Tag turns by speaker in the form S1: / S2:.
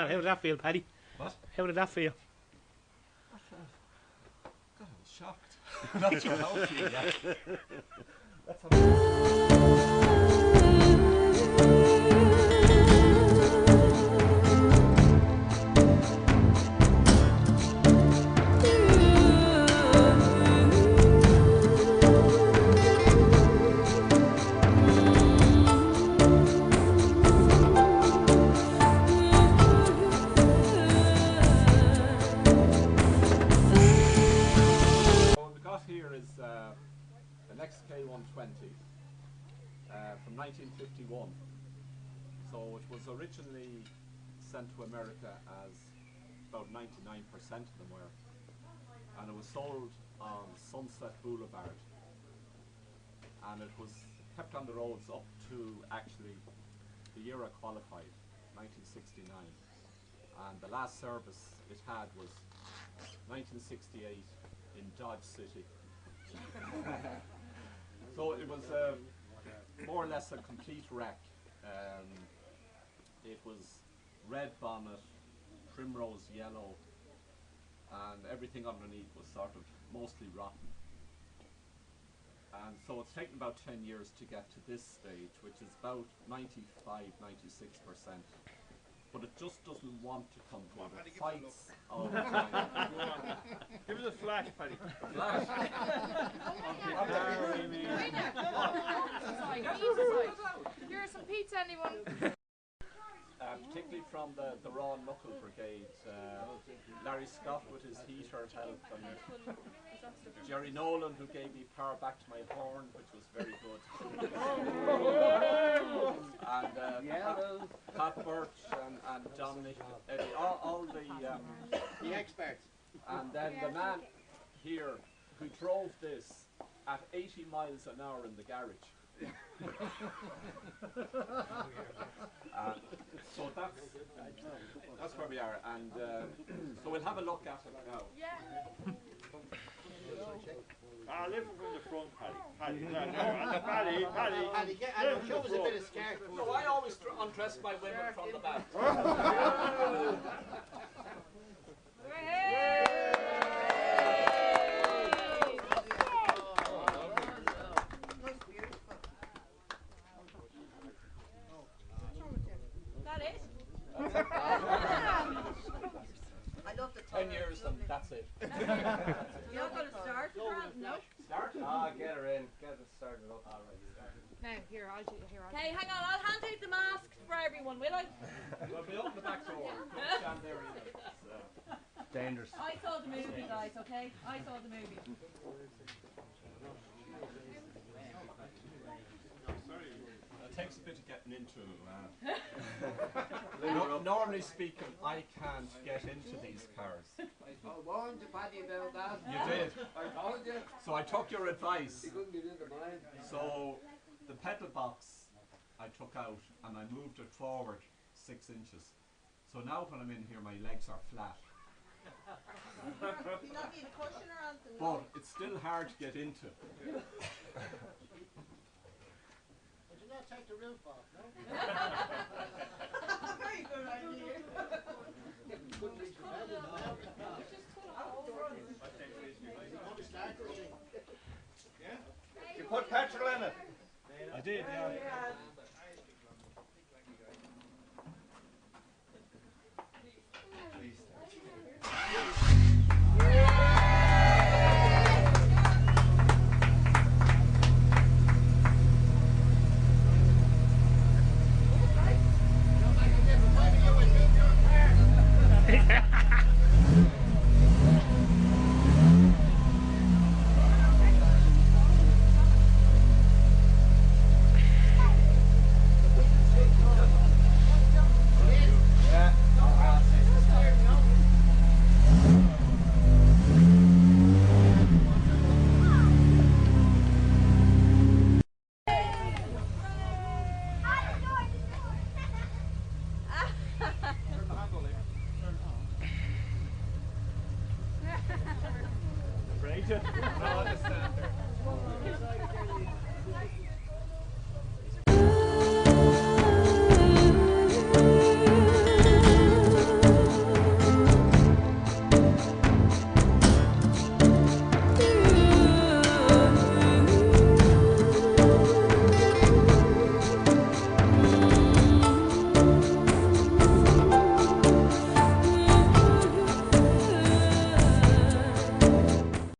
S1: How did that feel, Paddy?
S2: What?
S1: How did that feel?
S2: God, I was shocked. Not sure how it feels yet. Let's have here is an XK120 from 1951. So it was originally sent to America as about 99% of them were, and it was sold on Sunset Boulevard, and it was kept on the roads up to actually the year I qualified, 1969, and the last service it had was 1968 in Dodge City. So it was more or less a complete wreck. It was red bonnet, primrose yellow, and everything underneath was sort of mostly rotten. And so it's taken about 10 years to get to this stage, which is about 95–96%. But it just doesn't want to come to it. It fights all the time.
S3: Give us a flash, Paddy.
S2: A flash?
S4: Here's some pizza, anyone?
S2: Particularly from the Raw Knuckle Brigade. Larry Scott with his heater helped, and Jerry Nolan, who gave me power back to my horn, which was very good. And Pat Birch and Dominic Eddie, all the
S5: experts.
S2: And then the man here who drove this at 80 miles an hour in the garage. So that's where we are, and so we'll have a look at it now.
S4: Yeah.
S3: Live from the front, Paddy. Paddy,
S5: Paddy, show us a bit of scarf.
S2: So I always undress my women from the back.
S6: I love the
S2: 10 years and that's it.
S6: You're not going to start, no?
S2: Start? Get her in. Get it started up. All right.
S4: Now, here, I'll do it.
S6: Okay, hang on, I'll hand out the mask for everyone, will I?
S2: Well, we open the back door. Don't stand there either. It's dangerous.
S6: I saw the movie, guys, okay? I saw the movie.
S2: It takes a bit of getting into. Normally speaking, I can't get into these cars.
S5: I warned Paddy about that.
S2: You did.
S5: I told you.
S2: So I took your advice.
S5: He couldn't get into mine.
S2: So the pedal box I took out and I moved it forward 6 inches. So now when I'm in here, my legs are flat.
S6: Do you not need a cushion or anything?
S2: But it's still hard to get into.
S5: Would you not take the roof off, no?
S6: Very good idea.
S5: Couldn't reach the pedal now.
S3: You put petrol in it?
S2: I did, yeah.